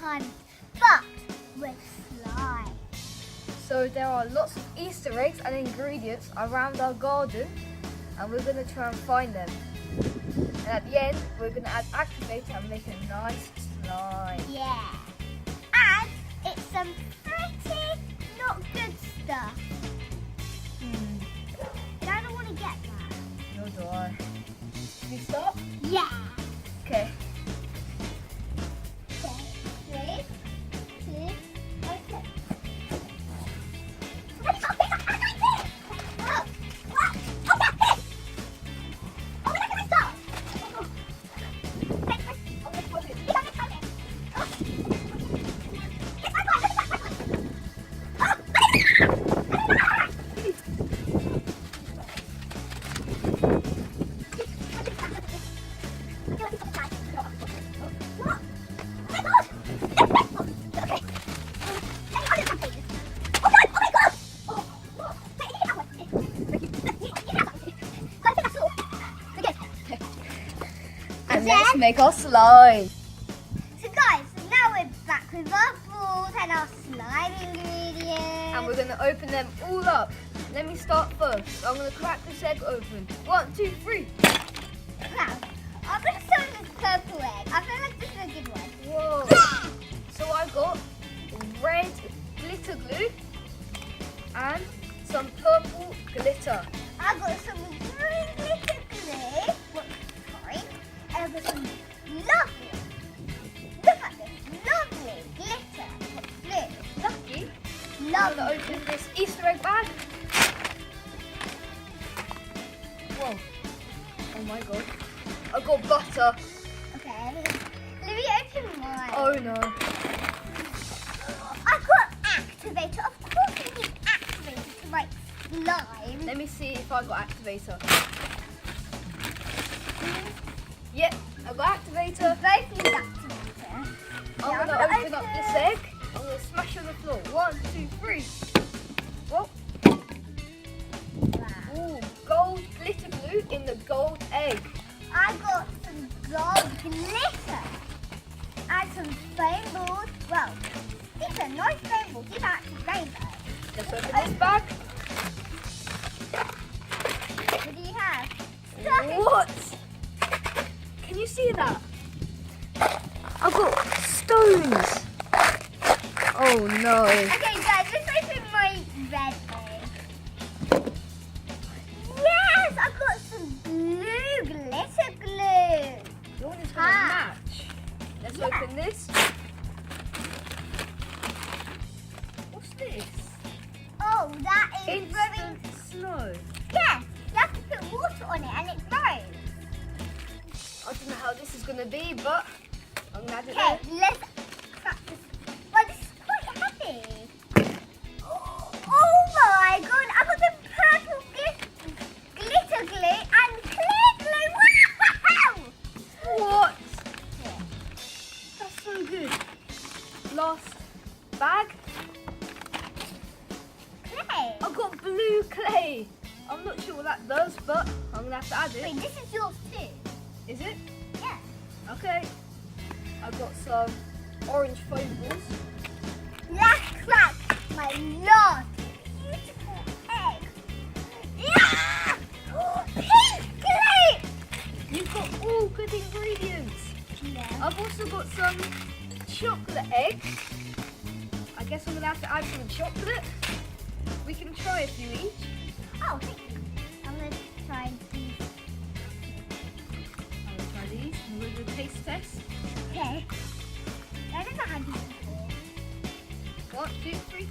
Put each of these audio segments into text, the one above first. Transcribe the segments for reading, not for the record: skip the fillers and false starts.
times, but with slime. So there are lots of Easter eggs and ingredients around our garden, and we're going to try and find them. And at the end, we're going to add activator and make a nice slime. Yeah. And it's some pretty not good stuff. And I don't want to get that. Nor do I. Should we start? Yeah. Okay. Okay. 3, 2, 1, go. And let's make our slime. So guys, now we're back with our balls and our slime ingredients. And we're going to open them all up. Let me start first. I'm going to crack this egg open. 1, 2, 3. Wow. I'm going to start with this purple egg. I feel like this is a good one. Whoa. So I got red glitter glue and some purple glitter. I got some green glitter glue. What's fine? And I got some lovely, look at this, lovely glitter. What's blue? Lucky. I'm Lovely. going to open this Easter egg bag. Whoa. Oh my god. I got butter. Okay, let me open mine. Oh no. I got activator. Of course I need activator to write slime. Let me see if I got activator. Yep, I got activator. Both need activator. I'm going to open up this egg. I'm going to smash it on the floor. 1, 2, 3. Whoa. Wow. Ooh, gold glitter glue in the gold egg. I got some gold glitter and some foam balls. Well, these are nice foam balls. These are actually rainbow. Let's open this bag. What do you have? Stuff. What? Can you see that? I've got stones. Oh no. Okay, guys, let's open my red egg. Yes, I got some blue glitter glue. Your one is going to Ah. match. Let's Yeah. open this. What's this? Oh, that is growing. Instant snow. Yes, you have to put water on it and it grows. I don't know how this is going to be, but I'm glad it Okay, is. let's crack this. Well, this is quite heavy. Oh my god, I got the purple glitter glue and clear glue. Wow! What? That's so good. Last bag. Clay. I've got blue clay. I'm not sure what that does, but I'm going to have to add Wait, it. this is yours too. Is it? Yeah. Okay. I've got some orange foam balls. Let's crack my last beautiful egg. Yeah! Pink clay. You've got all good ingredients. Yeah. I've also got some chocolate eggs. I guess I'm going to have to add some chocolate. We can try a few each. Oh, thank you. I'm going to try these. I'm going to try these. I'm going to do a taste test. Okay. I never had these before. 1, 2, 3.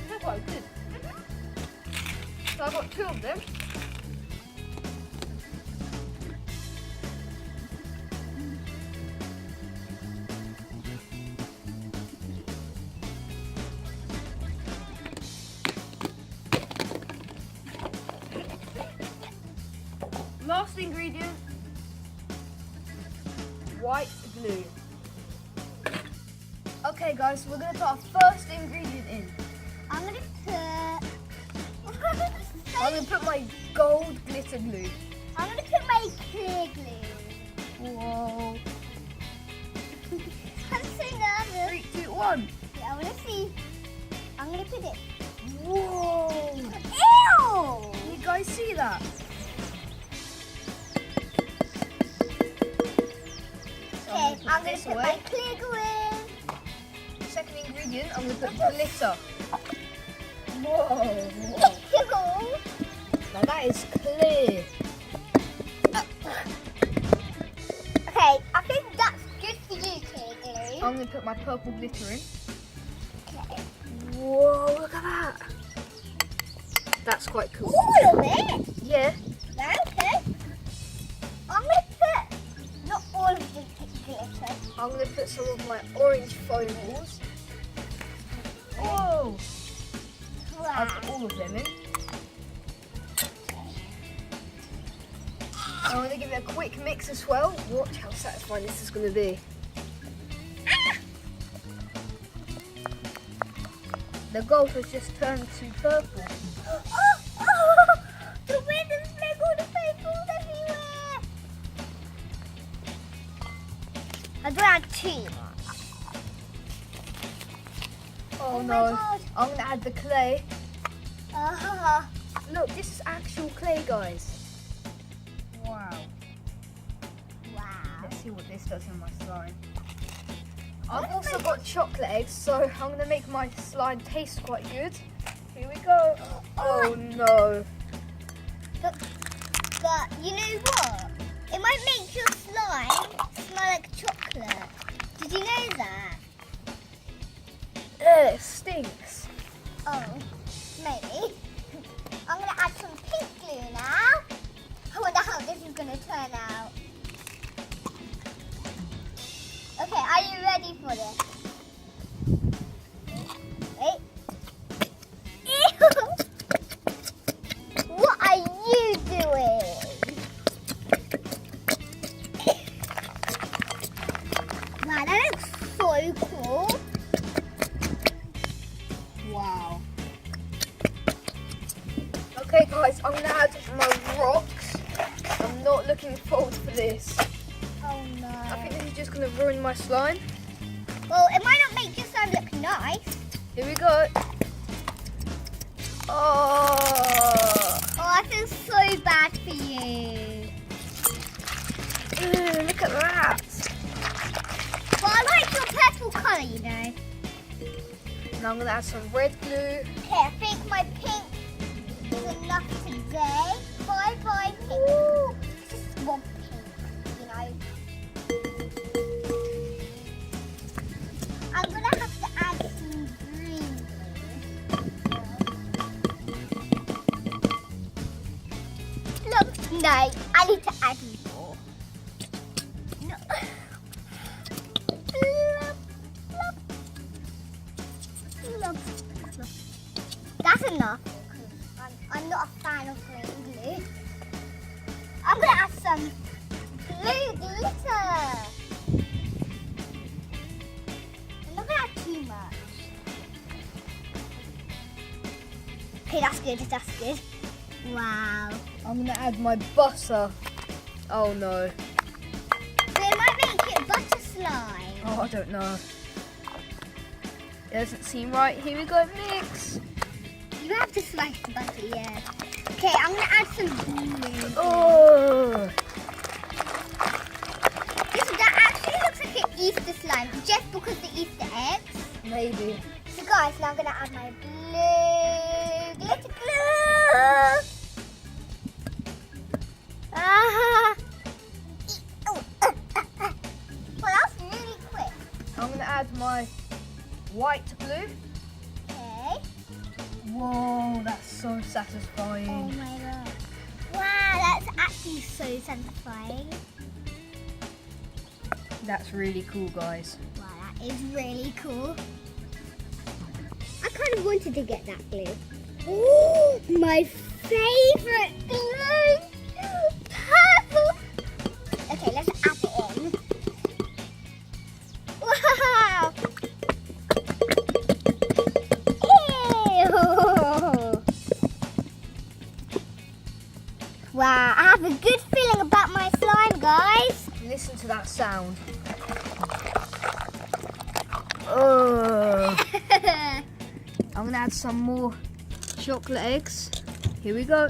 They're quite good. So I've got 2 of them. Last ingredient, white glue. Okay guys, we're going to put our first ingredient in. I'm going to put... I'm going to put my gold glitter glue. I'm gonna put my clear glue. Whoa. I'm so nervous. 3, 2, 1. Yeah, I wanna see. I'm gonna put it. Whoa. Ew! Can you guys see that? So Okay, I'm gonna this put away. my clear glue in. Second ingredient, I'm going to put glitter. Whoa. Ew! Now that is clear. Okay, I think that's good for you, clear glue. I'm going to put my purple glitter in. Okay. Whoa, look at that. That's quite cool. All of it. Yeah. Okay. I'm gonna put not all of the glitter. I'm going to put some of my orange foam balls. Whoa. I'll Wow. put all of them in. I'm going to give it a quick mix as well. Watch how satisfying this is going to be. The gold has just turned to purple. The wind is making all the purples everywhere. I don't add too much. Oh, Oh my no. God. I'm going to add the clay. Uh, Look, this is actual clay, guys. Wow. wow. Let's see what this does in my slime. I've also got chocolate eggs, so I'm going to make my slime taste quite good. Here we go. Oh no. But you know what? It might make your slime smell like chocolate. Did you know that? Ugh, it stinks. Oh, maybe. I'm gonna add some pink glue now. I wonder how this is gonna turn out. Okay, are you ready for this? Wait. Ew! What are you doing? Wow, that looks so cool. Wow. Okay guys, I'm going to add my rocks. I'm not looking forward for this. Oh no. I think this is just going to ruin my slime. Well, it might not make your slime look nice. Here we go. Oh, Oh, I feel so bad for you. ew, look at that. But I like your purple colour, you know. Now I'm going to add some red glue. Okay, I think my pink is enough today. Bye pink. Ooh, just one pink, you know. I'm gonna have to add some green glue. Look, no, I need to add more. No. That's enough. I'm not a fan of green glue. I'm gonna add some blue glitter. I'm not gonna add too much. Okay, that's good. That's good. Wow. I'm going to add my butter. Oh no. So it might make it butter slime. Oh, I don't know. It doesn't seem right. Here we go, mix. You have to slice the butter, yeah. Okay, I'm gonna add some blue. Oh. That actually looks like an Easter slime, just because the Easter eggs. Maybe. So guys, now I'm gonna add my blue glitter glue. Ah. Oh, well, that's really quick. I'm going to add my white glue. Okay. Whoa, that's so Oh satisfying. my god. Wow, that's actually so satisfying. That's really cool, guys. Wow, that is really cool. I kind of wanted to get that glue. Oh, my favorite glue! Purple! Okay, let's add it in. Wow! Ew! Wow, I have a good to that sound. Oh. I'm gonna add some more chocolate eggs. Here we go.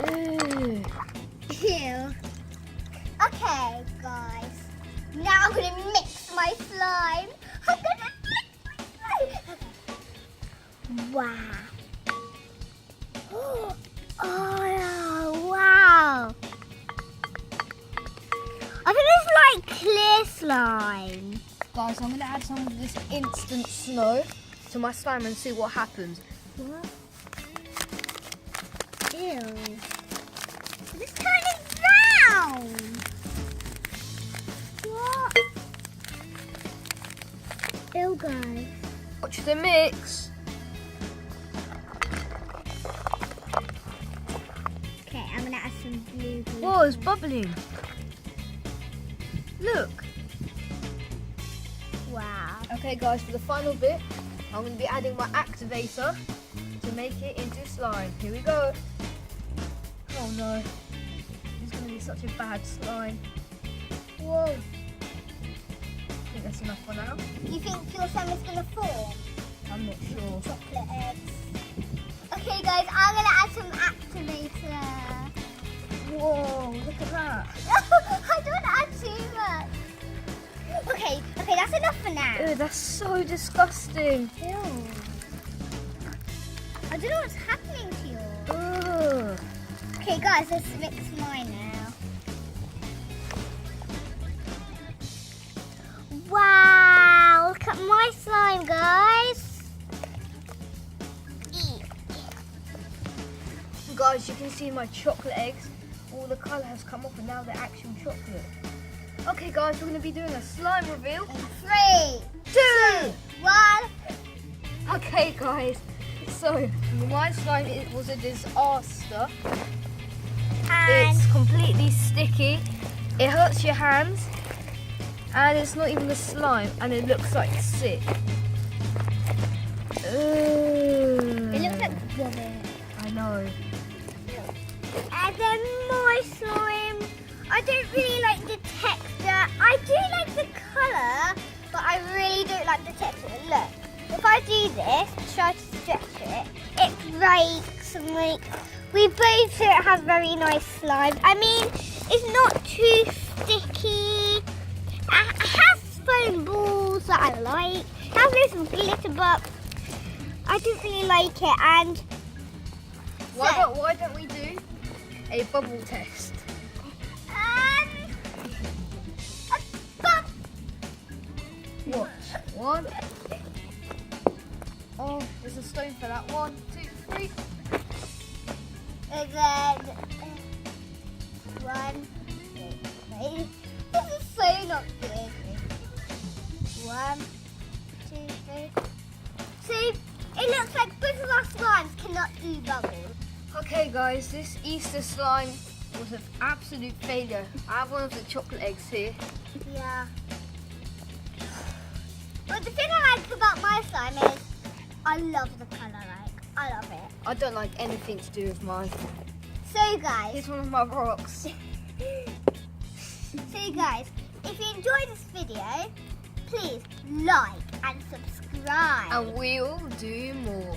Ooh. Ew. Okay, guys. Now I'm gonna mix my slime. I'm gonna mix my slime. Okay. Wow. Oh, wow. I think it's like clear slime. Guys, I'm gonna add some of this instant snow to my slime and see what happens. What? Ew. It's turning round. What? Ew, guys. Watch the mix. Okay, I'm gonna add some blue. Whoa, it's bubbling. Look. Wow. Okay, guys, for the final bit, I'm gonna be adding my activator to make it into slime. Here we go. Oh no, this is gonna be such a bad slime. Whoa. I think that's enough for now. You think your slime is gonna form? I'm not sure. Chocolate eggs. Okay, guys, I'm gonna add some activator. Whoa, look at that. I don't add too much. Okay, that's enough for now. Ew, that's so disgusting. Ew. I don't know what's happening to you. Ugh. Okay, guys, let's mix mine now. Wow, look at my slime, guys. Guys, you can see my chocolate eggs. All the colour has come off and now they're actual chocolate. Okay guys, we're going to be doing a slime reveal. 3, 2, 1. Okay guys, so my slime was a disaster. And It's completely sticky. It hurts your hands. And it's not even the slime and it looks like sick. it looks like vomit. I know. And then my slime. I don't really like the texture. I do like the colour, but I really don't like the texture. Look, if I do this, try to stretch it, it breaks and like, we both don't have very nice slime. I mean, it's not too sticky. It has foam balls that I like. It has some glitter, but I don't really like it. And Why don't we do a bubble test? Watch. 1. Oh, there's a stone for that. 1, 2, 3. And then 1, 2, 3. This is so not good. 1, 2, 3. See, it looks like both of our slimes cannot do bubbles. Okay guys, this Easter slime was an absolute failure. I have one of the chocolate eggs here. Yeah. But the thing I like about my slime is I love the colour, like, I love it. I don't like anything to do with mine. So guys, Here's one of my rocks. if you enjoyed this video, please like and subscribe. And we'll do more.